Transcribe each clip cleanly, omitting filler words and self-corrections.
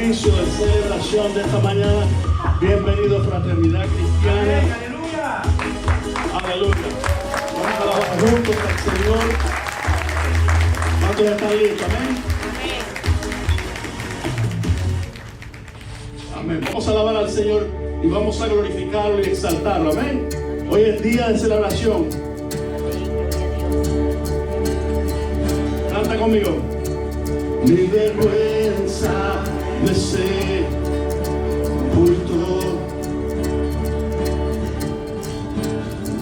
De celebración de esta mañana. Bienvenido, Fraternidad Cristiana. Aleluya. Aleluya. Vamos a alabar juntos al Señor. ¿Cuántos están listos? Amén. Amén. Vamos a alabar al Señor y vamos a glorificarlo y exaltarlo. Amén. Hoy es día de celebración. Canta conmigo. Mi vergüenza me sepultó.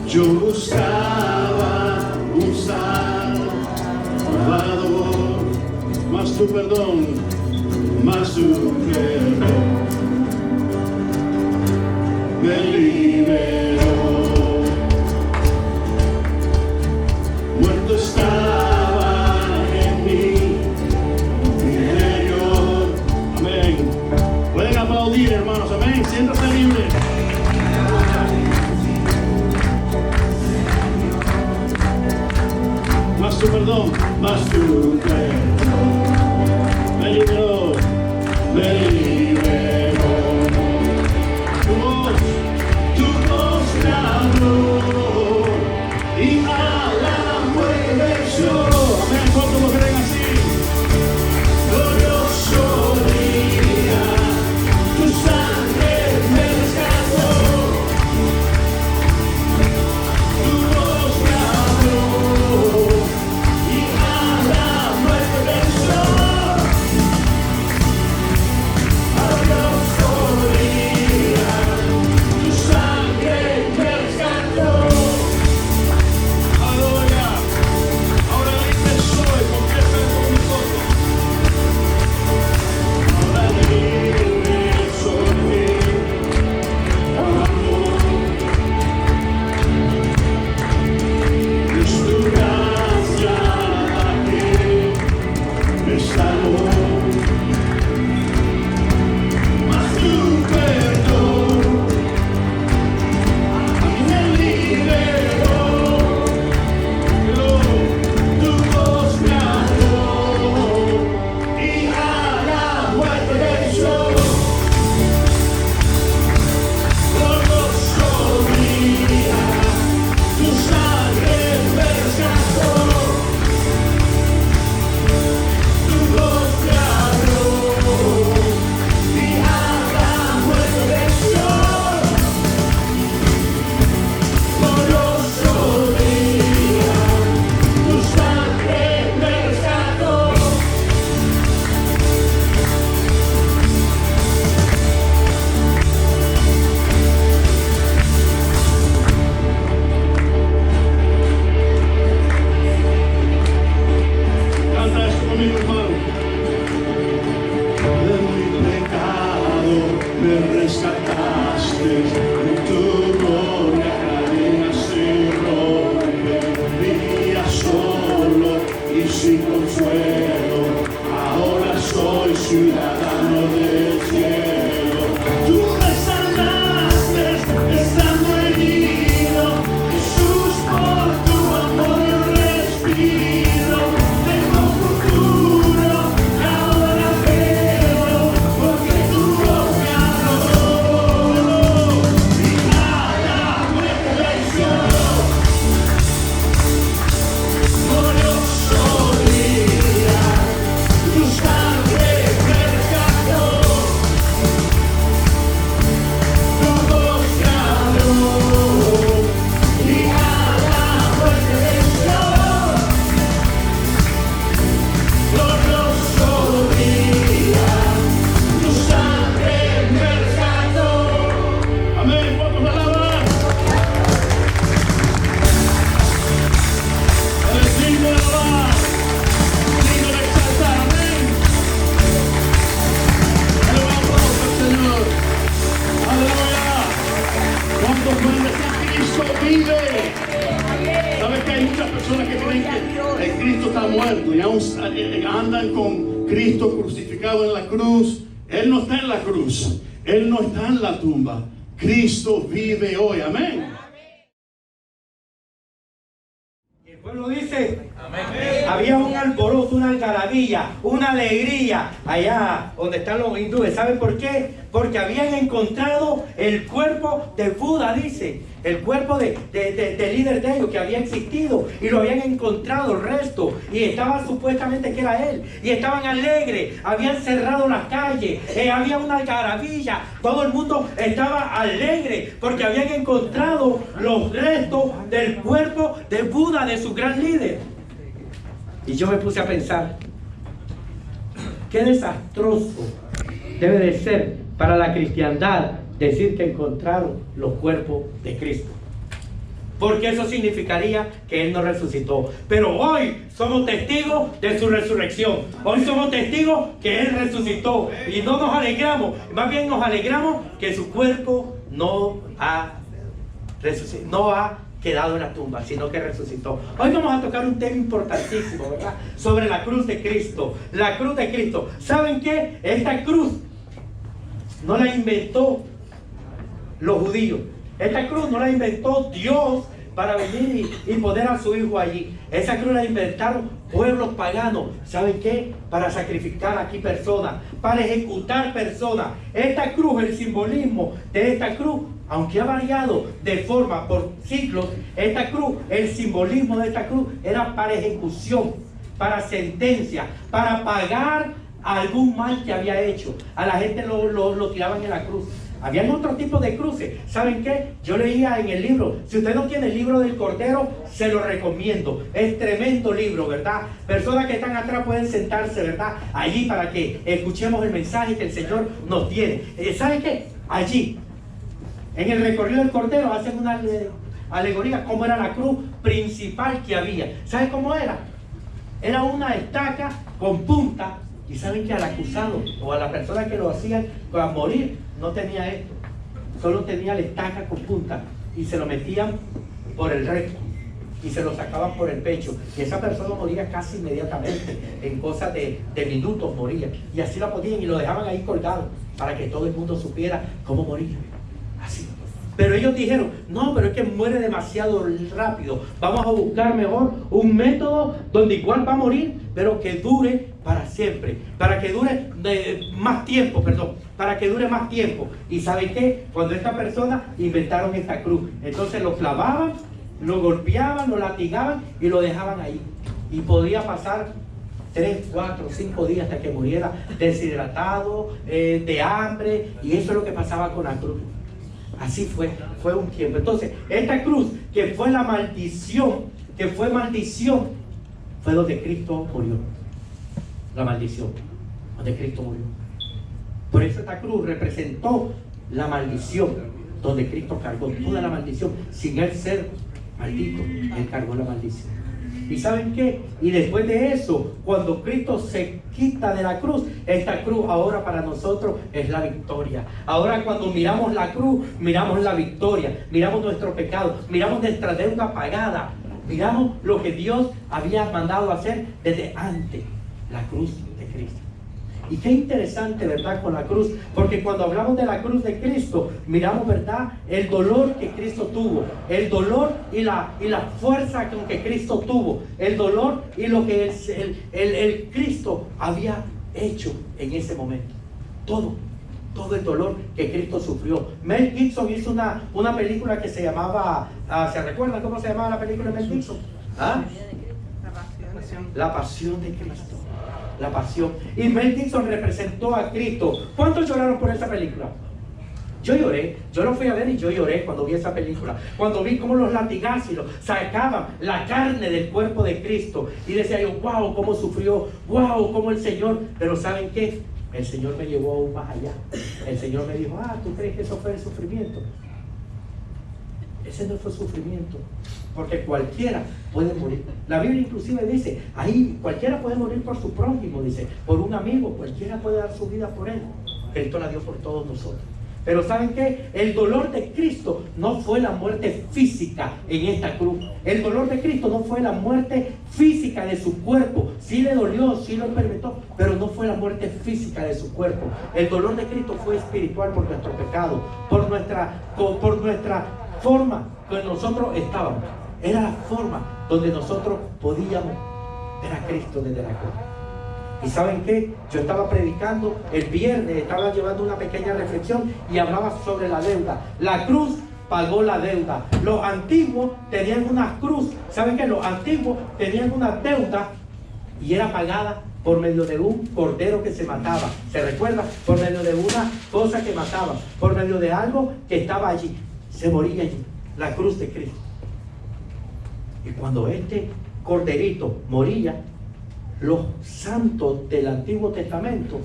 Yo buscaba un Salvador, mas tu perdón, mas tu perdón me liberó. Muerto estaba en mí. Pueden aplaudir, hermanos, amén. Siéntanse libres. Más tu perdón, más tu perdón. Me liberó, me liberó. Tu voz me habló y a la muerte me echó. Amén, ¿cuántos lo creen así? Glorioso día. Tu sangre me rescató, tu voz me habló y a la muerte me Cristo vive. ¿Sabes que hay muchas personas que creen que el Cristo está muerto y aún andan con Cristo crucificado en la cruz? Él no está en la cruz. Él no está en la tumba. Cristo vive hoy. Amén. El pueblo dice, amén. Había un alboroto, una algarabía, una alegría allá donde están los hindúes. ¿Saben por qué? Porque habían encontrado el cuerpo de Buda, dice. El cuerpo del líder de ellos que había existido. Y lo habían encontrado el resto. Y estaba supuestamente que era él. Y estaban alegres. Habían cerrado las calles. Había una algarabía. Todo el mundo estaba alegre. Porque habían encontrado los restos del cuerpo de Buda, de su gran líder. Y yo me puse a pensar. Qué desastroso debe de ser para la cristiandad decir que encontraron los cuerpos de Cristo, porque eso significaría que Él no resucitó. Pero hoy somos testigos de su resurrección. Hoy somos testigos que Él resucitó. Y no nos alegramos, más bien nos alegramos que su cuerpo no ha quedado en la tumba, sino que resucitó. Hoy vamos a tocar un tema importantísimo, ¿verdad? Sobre la cruz de Cristo. La cruz de Cristo. ¿Saben qué? Esta cruz no la inventó los judíos. Esta cruz no la inventó Dios para venir y poner a su hijo allí. Esa cruz la inventaron pueblos paganos. ¿Saben qué? Para sacrificar aquí personas, para ejecutar personas. Esta cruz, el simbolismo de esta cruz, aunque ha variado de forma por siglos, esta cruz, el simbolismo de esta cruz era para ejecución, para sentencia, para pagar algún mal que había hecho. A la gente lo tiraban en la cruz. Habían otro tipo de cruces. ¿Saben qué? Yo leía en el libro. Si usted no tiene el libro del Cordero, se lo recomiendo. Es tremendo libro, ¿verdad? Personas que están atrás pueden sentarse, ¿verdad? Allí para que escuchemos el mensaje que el Señor nos tiene. ¿Saben qué? Allí, en el recorrido del Cordero, hacen una alegoría cómo era la cruz principal que había. ¿Saben cómo era? Era una estaca con punta. Y saben que al acusado o a la persona que lo hacían para morir no tenía esto, solo tenía la estaca con punta y se lo metían por el recto y se lo sacaban por el pecho y esa persona moría casi inmediatamente, en cosas de minutos moría, y así la ponían y lo dejaban ahí colgado para que todo el mundo supiera cómo moría, así. Pero ellos dijeron, no, pero es que muere demasiado rápido. Vamos a buscar mejor un método donde igual va a morir, pero que dure para siempre. Para que dure más tiempo, para que dure más tiempo. ¿Y saben qué? Cuando esta persona inventaron esta cruz, entonces lo clavaban, lo golpeaban, lo latigaban y lo dejaban ahí. Y podía pasar 3, 4, 5 días hasta que muriera deshidratado, de hambre. Y eso es lo que pasaba con la cruz. Así fue un tiempo. Entonces, esta cruz que fue la maldición, fue donde Cristo murió. La maldición, donde Cristo murió. Por eso esta cruz representó la maldición, donde Cristo cargó toda la maldición. Sin Él ser maldito, Él cargó la maldición. ¿Y saben qué? Y después de eso, cuando Cristo se quita de la cruz, esta cruz ahora para nosotros es la victoria. Ahora cuando miramos la cruz, miramos la victoria, miramos nuestro pecado, miramos nuestra deuda pagada, miramos lo que Dios había mandado hacer desde antes, la cruz de Cristo. Y qué interesante, ¿verdad? Con la cruz, porque cuando hablamos de la cruz de Cristo, miramos, ¿verdad? El dolor que Cristo tuvo, el dolor y la fuerza con que Cristo tuvo, el dolor y lo que el Cristo había hecho en ese momento. Todo el dolor que Cristo sufrió. Mel Gibson hizo una película que se llamaba, ¿se recuerdan cómo se llamaba la película de Mel Gibson? ¿Ah? La Pasión de Cristo. La pasión. Y Mel Gibson representó a Cristo. ¿Cuántos lloraron por esa película? Yo lloré, yo lo fui a ver y yo lloré cuando vi esa película. Cuando vi cómo los latigazos sacaban la carne del cuerpo de Cristo. Y decía yo, wow, cómo sufrió, wow, cómo el Señor. Pero ¿saben qué? El Señor me llevó aún más allá. El Señor me dijo, ¿tú crees que eso fue el sufrimiento? Ese no fue sufrimiento, porque cualquiera puede morir. La Biblia inclusive dice, ahí cualquiera puede morir por su prójimo, dice, por un amigo, cualquiera puede dar su vida por él. Cristo la dio por todos nosotros. Pero ¿saben qué? El dolor de Cristo no fue la muerte física en esta cruz. El dolor de Cristo no fue la muerte física de su cuerpo. Sí le dolió, sí lo experimentó, pero no fue la muerte física de su cuerpo. El dolor de Cristo fue espiritual por nuestro pecado, por nuestra forma que nosotros estábamos. Era la forma donde nosotros podíamos ver a Cristo desde la cruz. ¿Y saben qué? Yo estaba predicando el viernes, estaba llevando una pequeña reflexión y hablaba sobre la deuda. La cruz pagó la deuda. Los antiguos tenían una cruz. ¿Saben qué? Los antiguos tenían una deuda y era pagada por medio de un cordero que se mataba. ¿Se recuerda? Por medio de una cosa que mataba, por medio de algo que estaba allí. Se moría allí. La cruz de Cristo. Y cuando este corderito moría, los santos del Antiguo Testamento,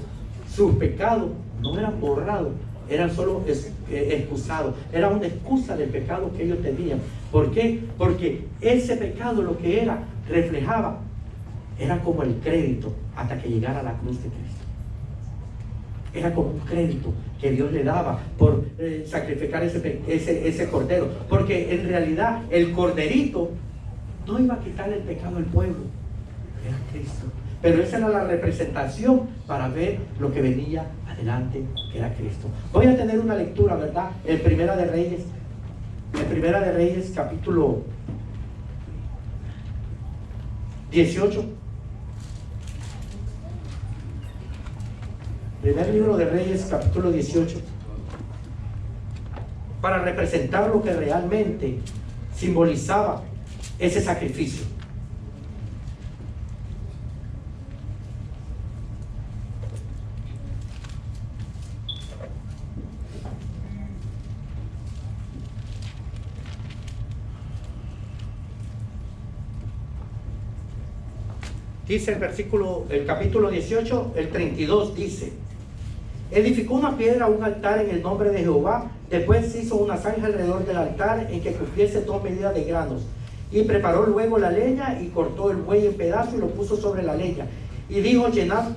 sus pecados no eran borrados, eran solo excusados. Era una excusa del pecado que ellos tenían. ¿Por qué? Porque ese pecado lo que era, reflejaba, era como el crédito hasta que llegara a la cruz de Cristo. Era como un crédito que Dios le daba por sacrificar ese cordero. Porque en realidad el corderito no iba a quitarle el pecado al pueblo. Era Cristo. Pero esa era la representación para ver lo que venía adelante, que era Cristo. Voy a tener una lectura, ¿verdad? En Primera de Reyes, capítulo 18. Primer libro de Reyes, capítulo 18. Para representar lo que realmente simbolizaba ese sacrificio. Dice el capítulo 18, el 32 dice: edificó una piedra, un altar en el nombre de Jehová. Después hizo una zanja alrededor del altar en que cupiese 2 medidas de granos. Y preparó luego la leña y cortó el buey en pedazos y lo puso sobre la leña. Y dijo: llenad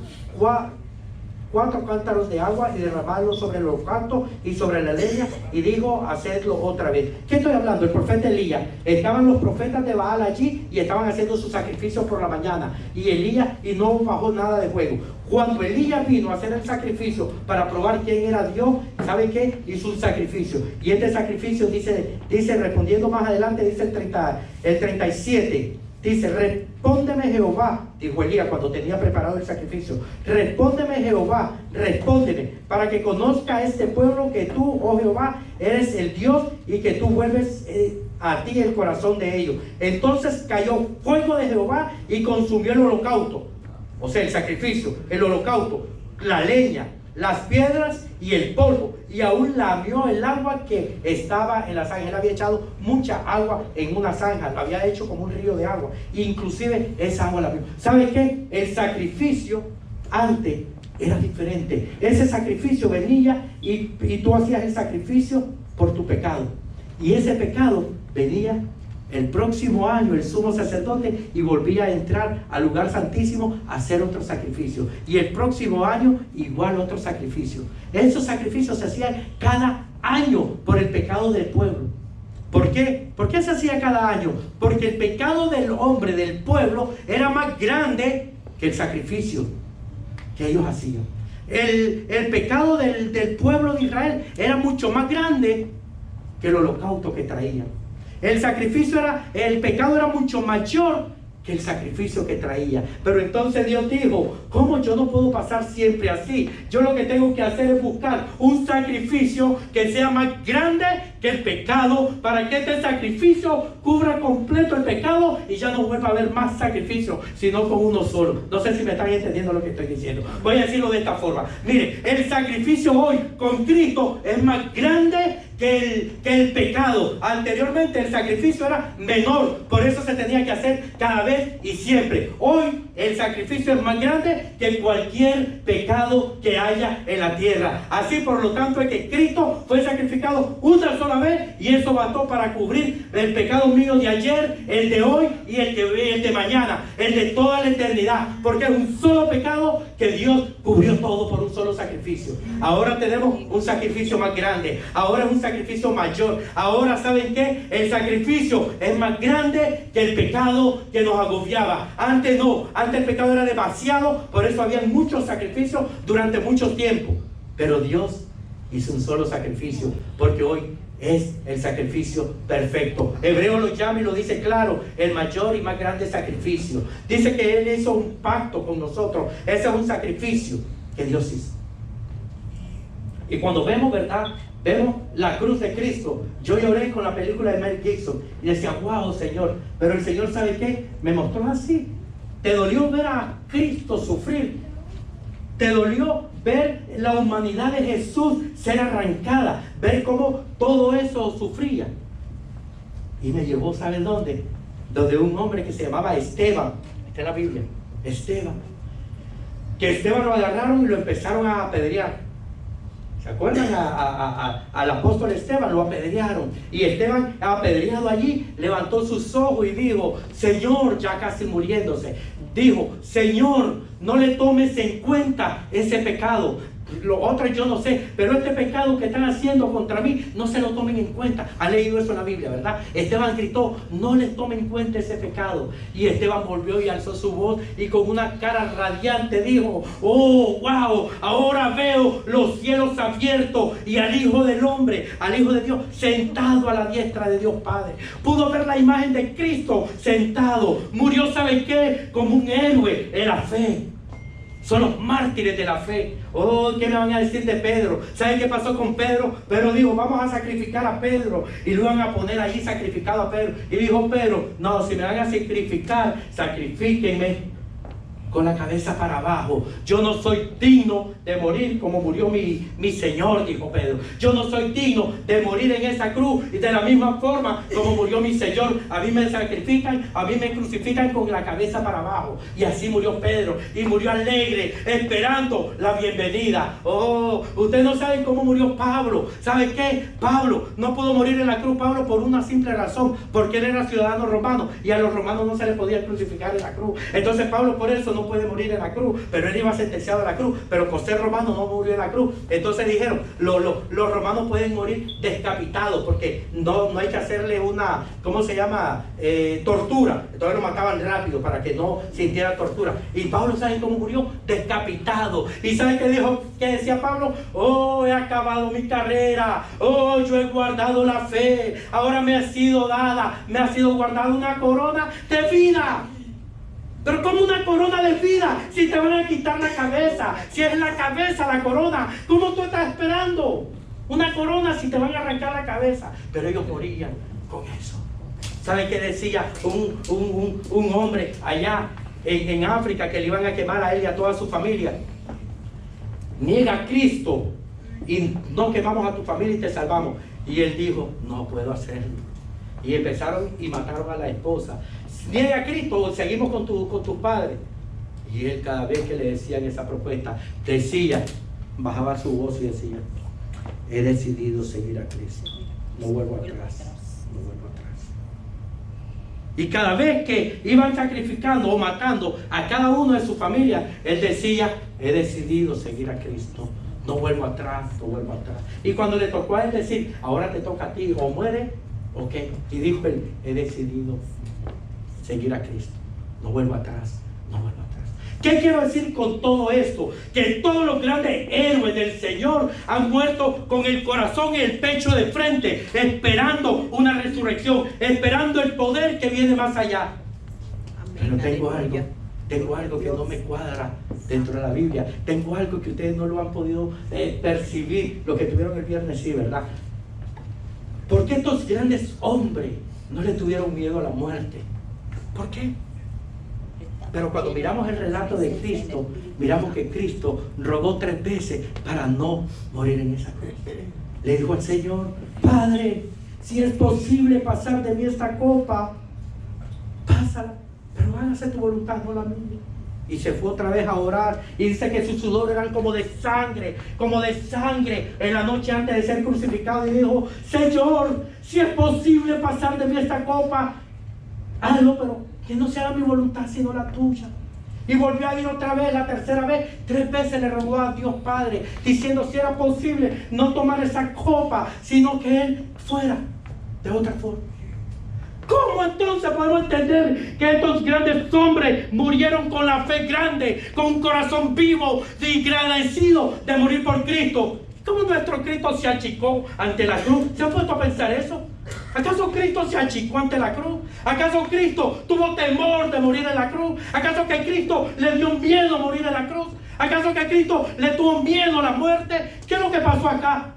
4 cántaros de agua y derramadlo sobre el holocausto y sobre la leña. Y dijo: hacedlo otra vez. ¿Qué estoy hablando? El profeta Elías. Estaban los profetas de Baal allí y estaban haciendo sus sacrificios por la mañana. Y Elías, y no bajó nada de fuego. Cuando Elías vino a hacer el sacrificio para probar quién era Dios, ¿sabe qué? Hizo un sacrificio. Y este sacrificio dice respondiendo más adelante, dice el 37. Dice: respóndeme Jehová, dijo Elías cuando tenía preparado el sacrificio. Respóndeme Jehová, respóndeme, para que conozca este pueblo que tú, oh Jehová, eres el Dios y que tú vuelves a ti el corazón de ellos. Entonces cayó fuego de Jehová y consumió el holocausto. O sea, el sacrificio, el holocausto, la leña, las piedras y el polvo, y aún lamió el agua que estaba en la zanja. Él había echado mucha agua en una zanja, lo había hecho como un río de agua, inclusive esa agua la vio. ¿Sabe qué? El sacrificio antes era diferente. Ese sacrificio venía y tú hacías el sacrificio por tu pecado, y ese pecado venía el próximo año el sumo sacerdote y volvía a entrar al lugar santísimo a hacer otro sacrificio, y el próximo año igual otro sacrificio. Esos sacrificios se hacían cada año por el pecado del pueblo. ¿Por qué? ¿Por qué se hacía cada año? Porque el pecado del hombre, del pueblo, era más grande que el sacrificio que ellos hacían. El pecado del pueblo de Israel era mucho más grande que el holocausto que traían. El pecado era mucho mayor que el sacrificio que traía. Pero entonces Dios dijo: ¿cómo yo no puedo pasar siempre así? Yo lo que tengo que hacer es buscar un sacrificio que sea más grande que el pecado, para que este sacrificio cubra completo el pecado y ya no vuelva a haber más sacrificio, sino con uno solo. No sé si me están entendiendo lo que estoy diciendo. Voy a decirlo de esta forma. Mire, el sacrificio hoy con Cristo es más grande que el pecado. Anteriormente el sacrificio era menor, por eso se tenía que hacer cada vez y siempre. Hoy el sacrificio es más grande que cualquier pecado que haya en la tierra. Así, por lo tanto, es que Cristo fue sacrificado una sola sola vez y eso bastó para cubrir el pecado mío de ayer, el de hoy y el de mañana, el de toda la eternidad, porque es un solo pecado que Dios cubrió todo por un solo sacrificio. Ahora tenemos un sacrificio más grande, ahora es un sacrificio mayor. Ahora, ¿saben qué? El sacrificio es más grande que el pecado que nos agobiaba. Antes no, antes el pecado era demasiado, por eso había muchos sacrificios durante mucho tiempo. Pero Dios hizo un solo sacrificio, porque hoy es el sacrificio perfecto. Hebreo lo llama y lo dice claro: el mayor y más grande sacrificio. Dice que Él hizo un pacto con nosotros. Ese es un sacrificio que Dios hizo. Y cuando vemos, ¿verdad?, vemos la cruz de Cristo. Yo lloré con la película de Mel Gibson y decía: wow, Señor. Pero el Señor, ¿sabe qué? Me mostró así. ¿Te dolió ver a Cristo sufrir? ¿Te dolió ver la humanidad de Jesús ser arrancada? Ver cómo todo eso sufría. Y me llevó, ¿saben dónde? Donde un hombre que se llamaba Esteban. Está en la Biblia. Esteban. Que Esteban lo agarraron y lo empezaron a apedrear. ¿Se acuerdan? Al apóstol Esteban lo apedrearon. Y Esteban, apedreado allí, levantó sus ojos y dijo: Señor, ya casi muriéndose, dijo: Señor, no le tomes en cuenta ese pecado. Lo otro yo no sé, pero este pecado que están haciendo contra mí, no se lo tomen en cuenta. Han leído eso en la Biblia, ¿verdad? Esteban gritó: no le tomen en cuenta ese pecado. Y Esteban volvió y alzó su voz y con una cara radiante dijo: oh, wow, ahora veo los cielos abiertos y al Hijo del Hombre, al Hijo de Dios, sentado a la diestra de Dios Padre. Pudo ver la imagen de Cristo sentado. Murió, ¿sabe qué? Como un héroe en la fe. Son los mártires de la fe. Oh, ¿qué me van a decir de Pedro? ¿Saben qué pasó con Pedro? Pedro dijo: vamos a sacrificar a Pedro. Y lo iban a poner allí sacrificado a Pedro. Y dijo Pedro: no, si me van a sacrificar, sacrifíquenme con la cabeza para abajo. Yo no soy digno de morir como murió mi Señor, dijo Pedro. Yo no soy digno de morir en esa cruz. Y de la misma forma como murió mi Señor, a mí me sacrifican, a mí me crucifican con la cabeza para abajo. Y así murió Pedro. Y murió alegre, esperando la bienvenida. Oh, ustedes no saben cómo murió Pablo. ¿Sabe qué? Pablo no pudo morir en la cruz, Pablo, por una simple razón: porque él era ciudadano romano y a los romanos no se les podía crucificar en la cruz. Entonces Pablo por eso no puede morir en la cruz, pero él iba sentenciado a la cruz, pero por ser romano no murió en la cruz. Entonces dijeron: los romanos pueden morir decapitados, porque no hay que hacerle una, ¿cómo se llama? Tortura. Entonces lo mataban rápido para que no sintiera tortura. Y Pablo, ¿saben cómo murió? Decapitado. ¿Y saben qué dijo? ¿Qué decía Pablo? Oh, he acabado mi carrera. Oh, yo he guardado la fe. Ahora me ha sido dada, me ha sido guardada una corona de vida. Pero ¿cómo una corona de vida si te van a quitar la cabeza? Si es la cabeza la corona, ¿cómo tú estás esperando una corona si te van a arrancar la cabeza? Pero ellos morían con eso. ¿Saben qué decía un hombre allá en África, que le iban a quemar a él y a toda su familia? Niega a Cristo y no quemamos a tu familia y te salvamos. Y él dijo: no puedo hacerlo. Y empezaron y mataron a la esposa. Niega a Cristo o seguimos con tu padre. Y él, cada vez que le decían esa propuesta, decía, bajaba su voz y decía: he decidido seguir a Cristo. No vuelvo atrás. No vuelvo atrás. Y cada vez que iban sacrificando o matando a cada uno de su familia, él decía: he decidido seguir a Cristo. No vuelvo atrás, no vuelvo atrás. Y cuando le tocó a él decir: ahora te toca a ti, o muere, o qué. Y dijo él: he decidido seguir a Cristo. No vuelvo atrás, no vuelvo atrás. ¿Qué quiero decir con todo esto? Que todos los grandes héroes del Señor han muerto con el corazón y el pecho de frente, esperando una resurrección, esperando el poder que viene más allá. Pero tengo algo que no me cuadra dentro de la Biblia. Tengo algo que ustedes no lo han podido percibir. Lo que tuvieron el viernes, sí, ¿verdad? ¿Por qué estos grandes hombres no le tuvieron miedo a la muerte? ¿Por qué? Pero cuando miramos el relato de Cristo, miramos que Cristo rogó 3 veces para no morir en esa cruz. Le dijo al Señor: Padre, si es posible pasar de mí esta copa, pásala, pero hágase tu voluntad, no la mía. Y se fue otra vez a orar. Y dice que sus sudor eran como de sangre en la noche antes de ser crucificado. Y dijo: Señor, si es posible pasar de mí esta copa, hazlo, pero que no sea mi voluntad sino la tuya. Y volvió a ir otra vez, la tercera vez. 3 veces le rogó a Dios Padre, diciendo si era posible no tomar esa copa, sino que él fuera de otra forma. ¿Cómo entonces podemos entender que estos grandes hombres murieron con la fe grande, con un corazón vivo y agradecido de morir por Cristo? ¿Cómo nuestro Cristo se achicó ante la cruz? ¿Se ha puesto a pensar eso? ¿Acaso Cristo se achicó ante la cruz? ¿Acaso Cristo tuvo temor de morir en la cruz? ¿Acaso que Cristo le dio miedo a morir en la cruz? ¿Acaso que Cristo le tuvo miedo a la muerte? ¿Qué es lo que pasó acá?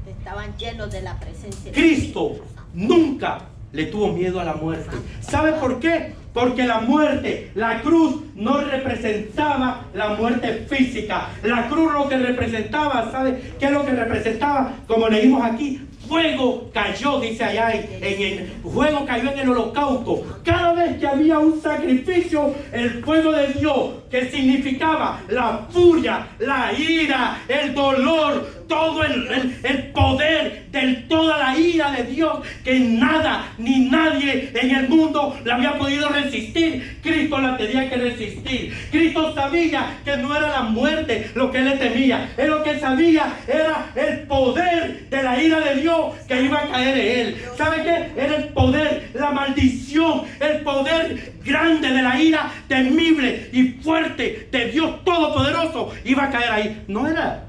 Estaban llenos de la presencia de Cristo nunca le tuvo miedo a la muerte. ¿Sabe por qué? Porque la muerte, la cruz, no representaba la muerte física. La cruz lo que representaba, ¿sabe qué es lo que representaba? Como leímos aquí, fuego cayó, dice allá fuego cayó en el holocausto. Cada vez que había un sacrificio, el fuego de Dios, que significaba la furia, la ira, el dolor, todo el poder de toda la ira de Dios, que nada ni nadie en el mundo la había podido resistir. Cristo la tenía que resistir. Cristo sabía que no era la muerte lo que él le temía. Él lo que sabía era el poder de la ira de Dios que iba a caer en él. ¿Sabe qué? Era el poder, la maldición, el poder grande de la ira temible y fuerte de Dios Todopoderoso iba a caer ahí. No era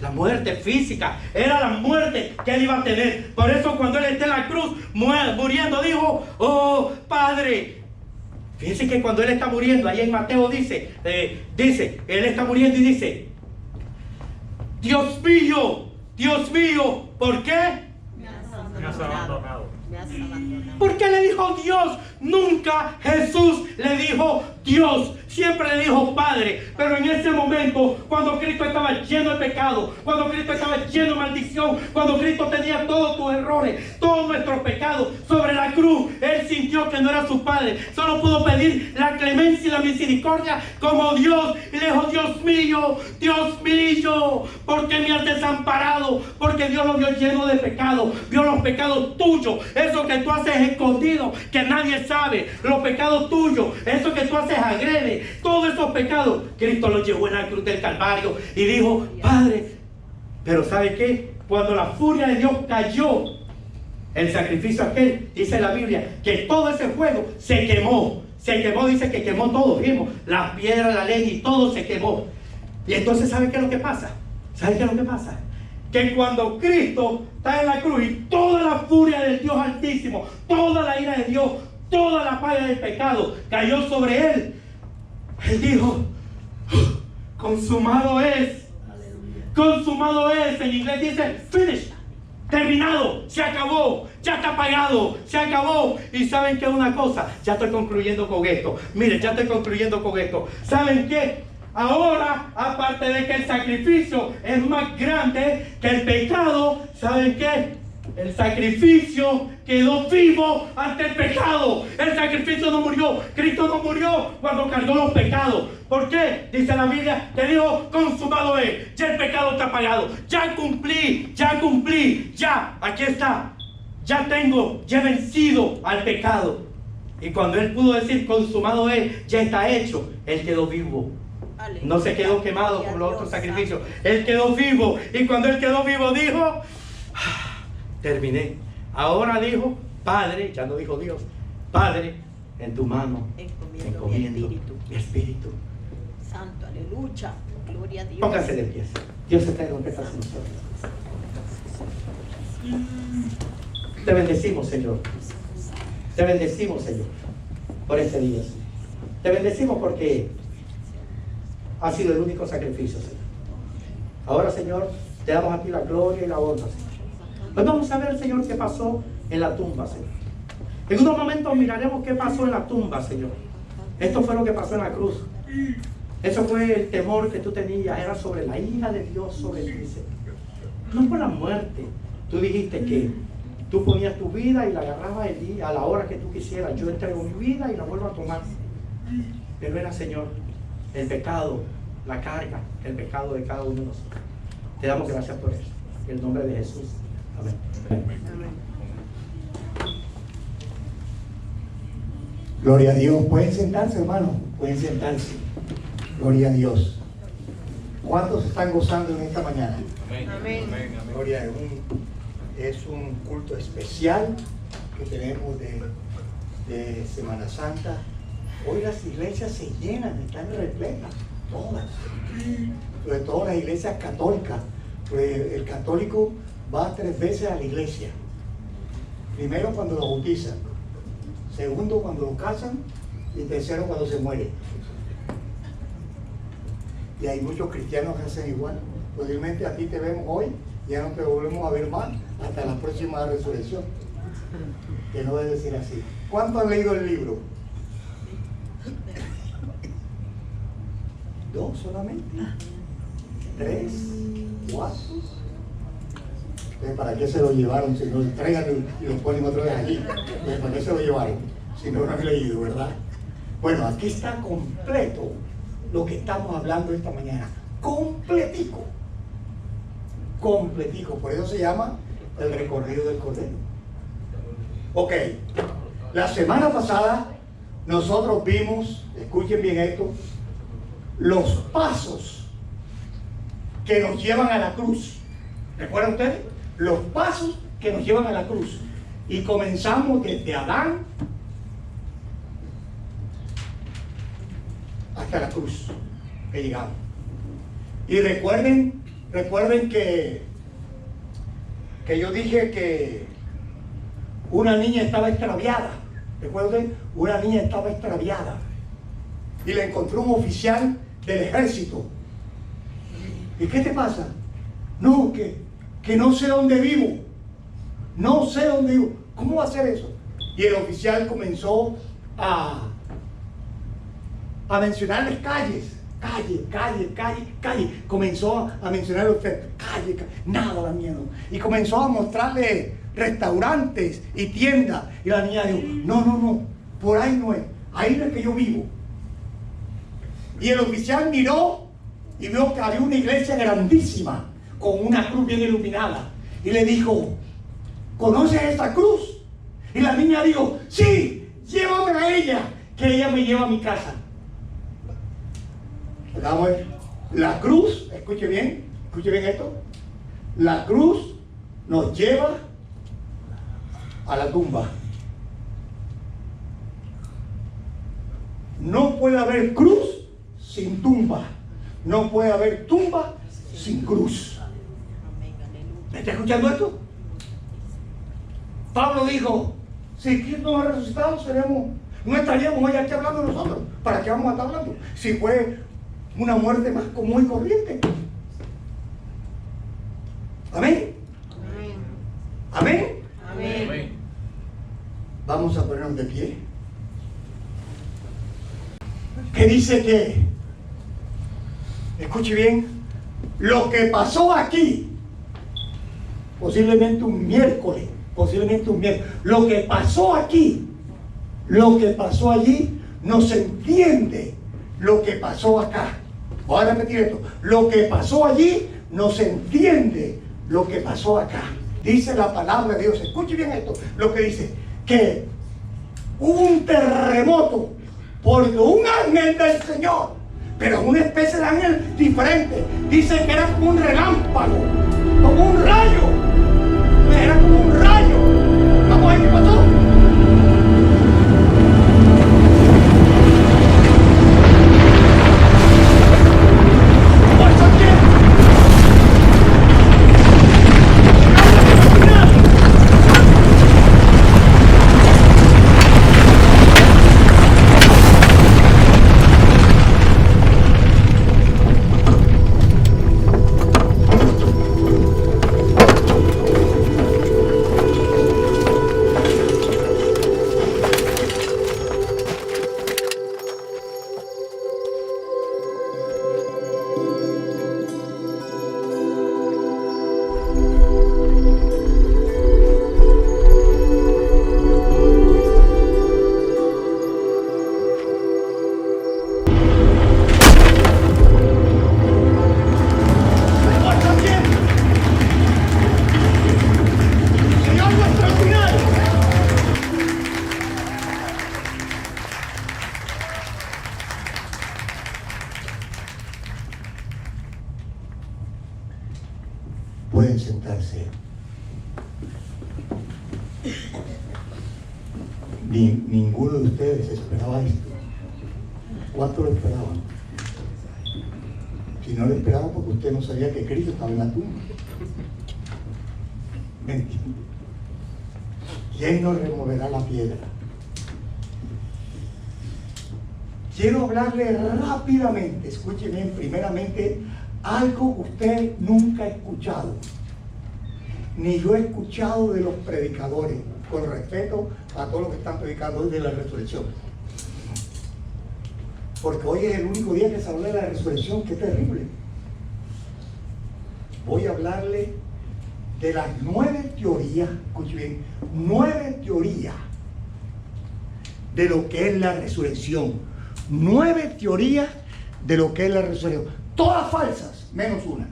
la muerte física, era la muerte que él iba a tener. Por eso cuando él está en la cruz muriendo, dijo: oh Padre. Fíjense que cuando él está muriendo, ahí en Mateo dice, él está muriendo y dice: Dios mío, ¿por qué? Me has abandonado. ¿Por qué le dijo Dios? Nunca Jesús le dijo Dios, siempre le dijo Padre. Pero en ese momento, cuando Cristo estaba lleno de pecado, cuando Cristo estaba lleno de maldición, cuando Cristo tenía todos tus errores, todos nuestros pecados sobre la cruz, él sintió que no era su Padre. Solo pudo pedir la clemencia y la misericordia como Dios. Y le dijo: Dios mío, ¿por qué me has desamparado? Porque Dios lo vio lleno de pecado, vio los pecados tuyos, eso que tú haces escondido, que nadie sabe, los pecados tuyos, eso que tú haces agrede, todos esos pecados, Cristo los llevó en la cruz del Calvario y dijo: Padre. Pero ¿sabe qué? Cuando la furia de Dios cayó, el sacrificio aquel, dice la Biblia, que todo ese fuego se quemó, dice que quemó todo, vimos, las piedras, la leña y todo se quemó. Y entonces ¿sabe qué es lo que pasa? Que cuando Cristo está en la cruz y toda la furia del Dios Altísimo, toda la ira de Dios, toda la paga del pecado cayó sobre él, él dijo: consumado es. En inglés dice finished, terminado, se acabó, ya está pagado, se acabó. Y ¿saben qué? Una cosa, ya estoy concluyendo con esto. Miren, ya estoy concluyendo con esto. ¿Saben qué? Ahora, aparte de que el sacrificio es más grande que el pecado, ¿saben qué? El sacrificio quedó vivo ante el pecado. El sacrificio no murió. Cristo no murió cuando cargó los pecados. ¿Por qué? Dice la Biblia que dijo: consumado es. Ya el pecado está pagado. Ya cumplí. Ya, aquí está. Ya he vencido al pecado. Y cuando él pudo decir: consumado es, ya está hecho, él quedó vivo. No se quedó quemado como los otros sacrificios. Él quedó vivo. Y cuando él quedó vivo dijo: terminé. Ahora dijo: Padre, ya no dijo Dios, Padre, en tu mano encomiendo mi espíritu. Santo, aleluya, gloria a Dios. Pónganse de pie. Dios está en lo que está haciendo nosotros. Te bendecimos, Señor. Te bendecimos, Señor, por este día. Te bendecimos porque ha sido el único sacrificio, Señor. Ahora, Señor, te damos a ti la gloria y la honra, Señor. Pues vamos a ver, Señor, qué pasó en la tumba, Señor. En unos momentos miraremos qué pasó en la tumba, Señor. Esto fue lo que pasó en la cruz. Eso fue el temor que tú tenías. Era sobre la ira de Dios sobre ti, Señor. No por la muerte. Tú dijiste que tú ponías tu vida y la agarrabas el día, a la hora que tú quisieras. Yo entrego mi vida y la vuelvo a tomar. Pero era, Señor, el pecado, la carga, el pecado de cada uno de nosotros. Te damos gracias por eso. En el nombre de Jesús. Amén. Gloria a Dios. Pueden sentarse, hermano. Pueden sentarse. Gloria a Dios. ¿Cuántos están gozando en esta mañana? Amén. Gloria, es un culto especial que tenemos de Semana Santa. Hoy las iglesias se llenan, están repletas, todas. Sobre todo las iglesias católicas. Pues el católico va 3 veces a la iglesia. Primero cuando lo bautizan, segundo cuando lo casan y tercero cuando se muere. Y hay muchos cristianos que hacen igual. Posiblemente a ti te vemos hoy, ya no te volvemos a ver más hasta la próxima resurrección. Que no debe ser así. ¿Cuántos han leído el libro? 2 solamente. 3, 4. ¿Para qué se lo llevaron? Si no, tráiganlo y lo ponen otra vez allí. ¿Para qué se lo llevaron? Si no lo han leído, ¿verdad? Bueno, aquí está completo lo que estamos hablando esta mañana. Completico. Completico. Por eso se llama el recorrido del Cordero. Ok. La semana pasada nosotros vimos, escuchen bien esto, los pasos que nos llevan a la cruz. ¿Recuerdan ustedes? Los pasos que nos llevan a la cruz. Y comenzamos desde Adán hasta la cruz que llegamos. Y recuerden que yo dije que una niña estaba extraviada. ¿Recuerden? Una niña estaba extraviada. Y la encontró un oficial del ejército. ¿Y qué te pasa? No, que no sé dónde vivo. No sé dónde vivo. ¿Cómo va a ser eso? Y el oficial comenzó a mencionarles calles. Calle. Comenzó a mencionar usted calle. Nada da miedo. Y comenzó a mostrarle restaurantes y tiendas. Y la niña dijo, no, por ahí no es. Ahí no es que yo vivo. Y el oficial miró y vio que había una iglesia grandísima con una cruz bien iluminada. Y le dijo, ¿conoces esta cruz? Y la niña dijo, sí, llévame a ella, que ella me lleva a mi casa. Vamos a ver. La cruz, escuche bien esto. La cruz nos lleva a la tumba. No puede haber cruz sin tumba. No puede haber tumba sin cruz. ¿Me está escuchando esto? Pablo dijo, si Cristo no ha resucitado, no estaríamos hoy aquí hablando nosotros. ¿Para qué vamos a estar hablando? Si fue una muerte más común y corriente. Amén. Amén. Vamos a ponernos de pie. Que dice que, escuche bien, lo que pasó aquí, posiblemente un miércoles, lo que pasó aquí, lo que pasó allí, no se entiende lo que pasó acá. Voy a repetir esto. Lo que pasó allí, no se entiende lo que pasó acá. Dice la palabra de Dios. Escuche bien esto. Lo que dice, que hubo un terremoto porque un ángel del Señor, pero una especie de ángel diferente. Dice que era como un relámpago, como un rayo. Era como un rayo. Vamos a ver qué pasó. Ninguno de ustedes esperaba esto. ¿Cuánto lo esperaban? Si no lo esperaban porque usted no sabía que Cristo estaba en la tumba. ¿Me entiende? ¿Quién nos removerá la piedra? Quiero hablarle rápidamente, escúcheme primeramente, algo que usted nunca ha escuchado, ni yo he escuchado de los predicadores, con respeto a todos los que están predicando hoy de la resurrección. Porque hoy es el único día que se habla de la resurrección, que es terrible. Voy a hablarle de las 9 teorías, escuchen bien, 9 teorías de lo que es la resurrección. 9 teorías de lo que es la resurrección. Todas falsas, menos una.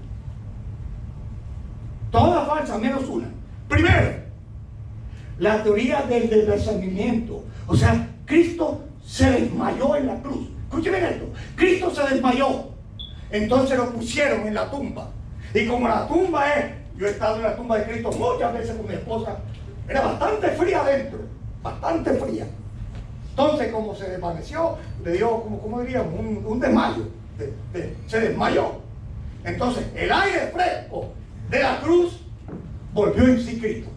Todas falsas, menos una. Primero, la teoría del desvanecimiento. O sea, Cristo se desmayó en la cruz. Escúcheme esto. Cristo se desmayó. Entonces lo pusieron en la tumba. Y como la tumba es, yo he estado en la tumba de Cristo muchas veces con mi esposa, era bastante fría adentro, bastante fría. Entonces, como se desvaneció, le dio, como diríamos, un desmayo. Se desmayó. Entonces, el aire fresco de la cruz volvió en sí Cristo.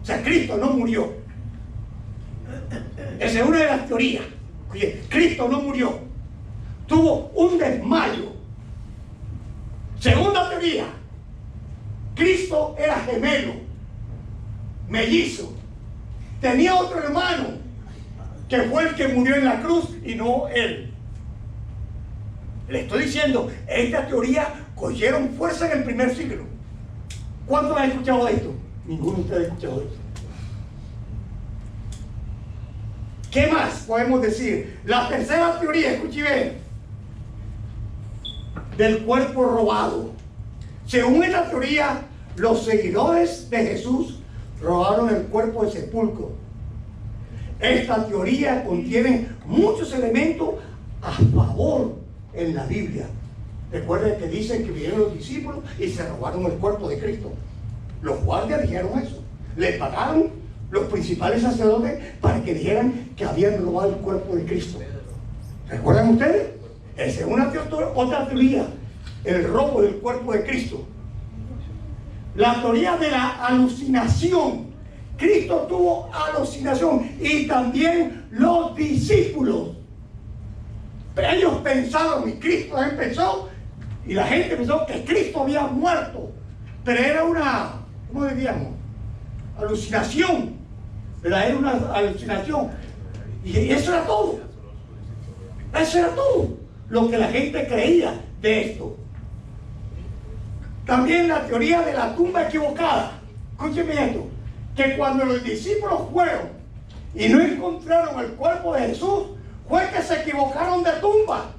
O sea, Cristo no murió. Esa es una de las teorías. Oye, Cristo no murió. Tuvo un desmayo. Segunda teoría. Cristo era gemelo, mellizo. Tenía otro hermano que fue el que murió en la cruz y no él. Le estoy diciendo, esta teoría cogieron fuerza en el primer siglo. ¿Cuántos han escuchado de esto? Ninguno de ustedes ha escuchado de esto. ¿Qué más podemos decir? La tercera teoría, escuchen bien, del cuerpo robado. Según esta teoría, los seguidores de Jesús robaron el cuerpo del sepulcro. Esta teoría contiene muchos elementos a favor en la Biblia. Recuerden que dicen que vinieron los discípulos y se robaron el cuerpo de Cristo. Los guardias dijeron eso. Le pagaron los principales sacerdotes para que dijeran que habían robado el cuerpo de Cristo. ¿Recuerdan ustedes? Esa es otra teoría, el robo del cuerpo de Cristo. La teoría de la alucinación. Cristo tuvo alucinación y también los discípulos. Pero ellos pensaron, y Cristo empezó, y la gente pensó que Cristo había muerto. Pero era una, ¿cómo diríamos? Alucinación. ¿Verdad? Era una alucinación. Y eso era todo. Eso era todo lo que la gente creía de esto. También la teoría de la tumba equivocada. Escúcheme esto. Que cuando los discípulos fueron y no encontraron el cuerpo de Jesús, fue que se equivocaron de tumba.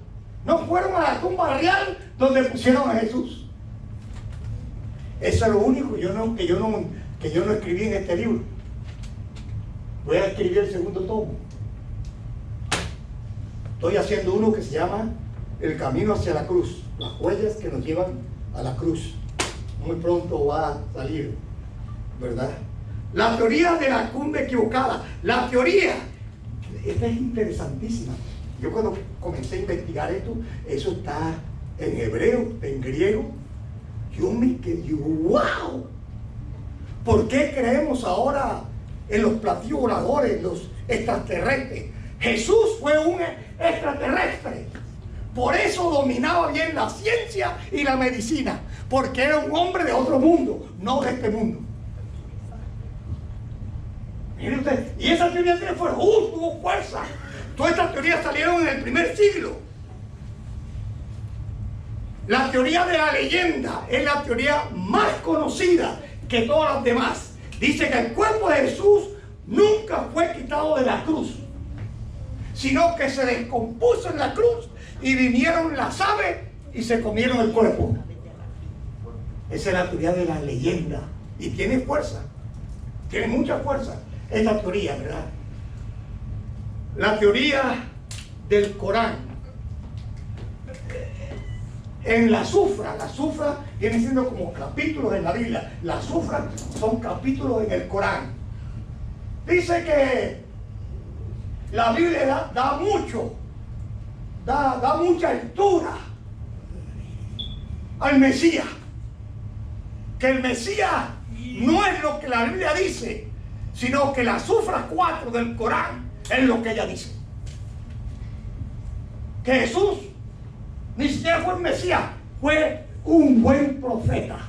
No fueron a la tumba real donde pusieron a Jesús. Eso es lo único que yo no escribí en este libro. Voy a escribir el segundo tomo. Estoy haciendo uno que se llama El camino hacia la cruz. Las huellas que nos llevan a la cruz. Muy pronto va a salir, ¿verdad? La teoría de la tumba equivocada. La teoría, esta es interesantísima. Yo cuando comencé a investigar esto, eso está en hebreo, en griego. Yo me quedé, ¡wow! ¿Por qué creemos ahora en los platillos voladores, los extraterrestres? Jesús fue un extraterrestre. Por eso dominaba bien la ciencia y la medicina. Porque era un hombre de otro mundo, no de este mundo. Miren ustedes, y esa teoría tuvo fuerza. Todas estas teorías salieron en el primer siglo. La teoría de la leyenda es la teoría más conocida que todas las demás. Dice que el cuerpo de Jesús nunca fue quitado de la cruz, sino que se descompuso en la cruz y vinieron las aves y se comieron el cuerpo. Esa es la teoría de la leyenda y tiene fuerza, tiene mucha fuerza esta teoría, ¿verdad? La teoría del Corán. En la Sufra viene siendo como capítulos en la Biblia. La Sufra son capítulos en el Corán. Dice que la Biblia da mucho, da mucha altura al Mesías. Que el Mesías no es lo que la Biblia dice, sino que la Sufra 4 del Corán es lo que ella dice. Que Jesús ni siquiera fue un Mesías, fue un buen profeta.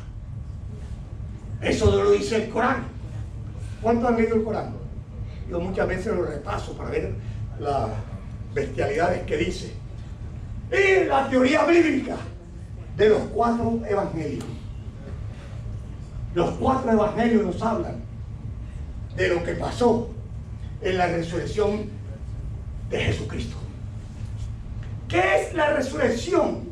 Eso lo dice el Corán. ¿Cuántos han leído el Corán? Yo muchas veces lo repaso para ver las bestialidades que dice. Y la teoría bíblica de los 4 evangelios. Los 4 evangelios nos hablan de lo que pasó en la resurrección de Jesucristo. ¿Qué es la resurrección?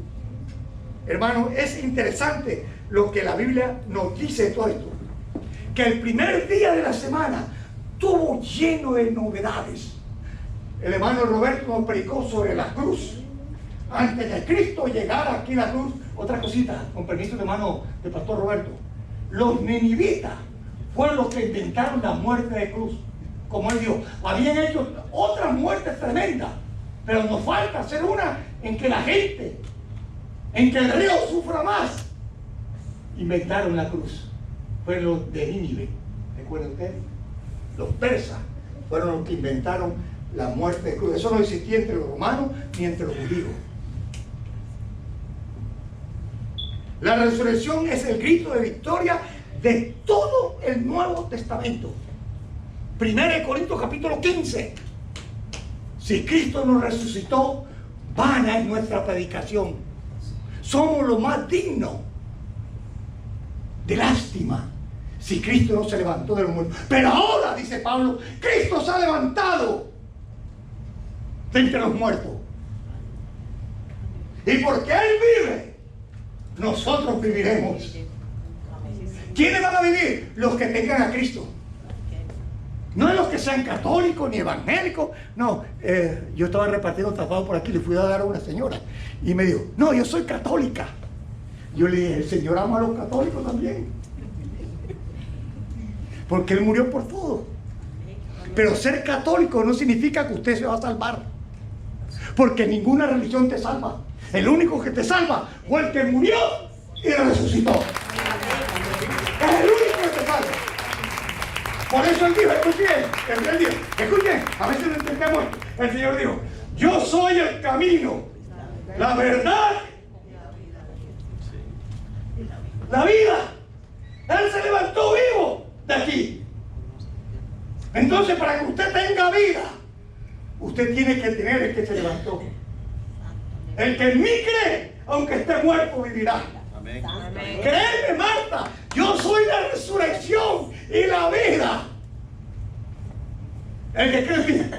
Hermano, es interesante lo que la Biblia nos dice de todo esto. Que el primer día de la semana estuvo lleno de novedades. El hermano Roberto nos predicó sobre la cruz. Antes de Cristo llegara aquí a la cruz, otra cosita, con permiso de hermano de Pastor Roberto. Los ninivitas fueron los que inventaron la muerte de cruz. Como él dijo, habían hecho otras muertes tremendas, pero nos falta hacer una en que la gente, en que el río sufra más. Inventaron la cruz. Fueron los de Nínive. ¿Recuerdan ustedes? Los persas fueron los que inventaron la muerte de cruz. Eso no existía entre los romanos ni entre los judíos. La resurrección es el grito de victoria de todo el Nuevo Testamento. 1 Corintios capítulo 15. Si Cristo nos resucitó, vana es nuestra predicación. Somos lo más digno de lástima si Cristo no se levantó de los muertos. Pero ahora, dice Pablo, Cristo se ha levantado de entre los muertos. Y porque Él vive, nosotros viviremos. ¿Quiénes van a vivir? Los que tengan a Cristo. No es los que sean católicos ni evangélicos. No, yo estaba repartiendo tapados por aquí, le fui a dar a una señora y me dijo, no, yo soy católica. Yo le dije, el Señor ama a los católicos también, porque Él murió por todo. Pero ser católico no significa que usted se va a salvar, porque ninguna religión te salva. El único que te salva fue el que murió y resucitó. Es el único que te salva. Por eso Él dijo, escuchen, a veces no entendemos. El Señor dijo, yo soy el camino, la verdad, la vida. Él se levantó vivo de aquí. Entonces, para que usted tenga vida, usted tiene que tener el que se levantó. El que en mí cree, aunque esté muerto, vivirá. Amén. Créeme, Marta, yo soy la resurrección y la vida. El que cree en mí.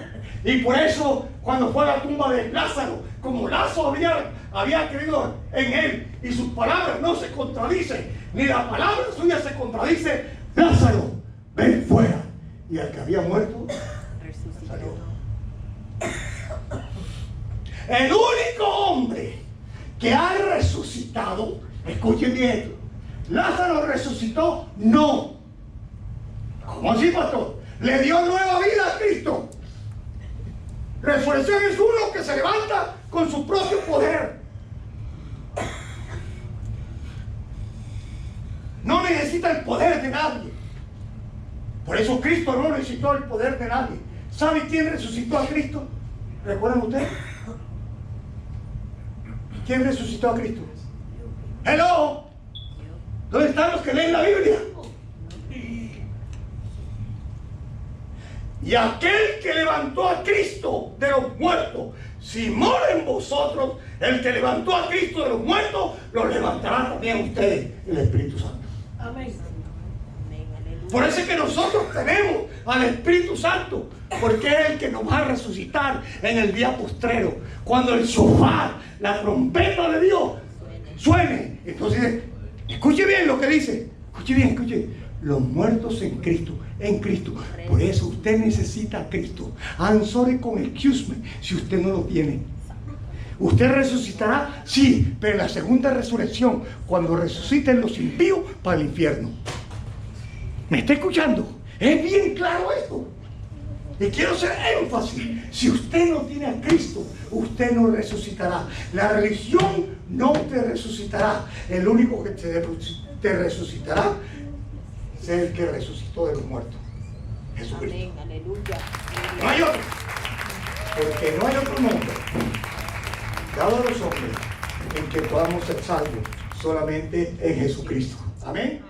Y por eso, cuando fue a la tumba de Lázaro, como Lázaro había creído en él y sus palabras no se contradicen, ni la palabra suya se contradice, Lázaro, ven fuera. Y al que había muerto, salió. El único hombre que ha resucitado, escuchen bien, Lázaro resucitó, no. ¿Cómo así, pastor? Le dio nueva vida a Cristo. Resurrección es uno que se levanta con su propio poder. No necesita el poder de nadie. Por eso Cristo no necesitó el poder de nadie. ¿Sabe quién resucitó a Cristo? ¿Recuerdan ustedes? ¿Quién resucitó a Cristo? ¡Hello! ¿Dónde están los que leen la Biblia? Y aquel que levantó a Cristo de los muertos, si mora en vosotros, el que levantó a Cristo de los muertos, lo levantará también a ustedes, el Espíritu Santo. Amén. Por eso es que nosotros tenemos al Espíritu Santo, porque es el que nos va a resucitar en el día postrero. Cuando el shofar, la trompeta de Dios, suene. Entonces, escuche bien lo que dice. Escuche bien, escuche. Los muertos en Cristo, en Cristo. Por eso usted necesita a Cristo. I'm sorry con excuse me si usted no lo tiene. ¿Usted resucitará? Sí, pero en la segunda resurrección, cuando resuciten los impíos para el infierno. ¿Me está escuchando? Es bien claro esto. Y quiero hacer énfasis. Si usted no tiene a Cristo, usted no resucitará. La religión no te resucitará. El único que te resucitará es el que resucitó de los muertos. Jesucristo. Amén, aleluya. No hay otro. Porque no hay otro nombre dado a los hombres en que podamos ser salvos, solamente en Jesucristo. Amén.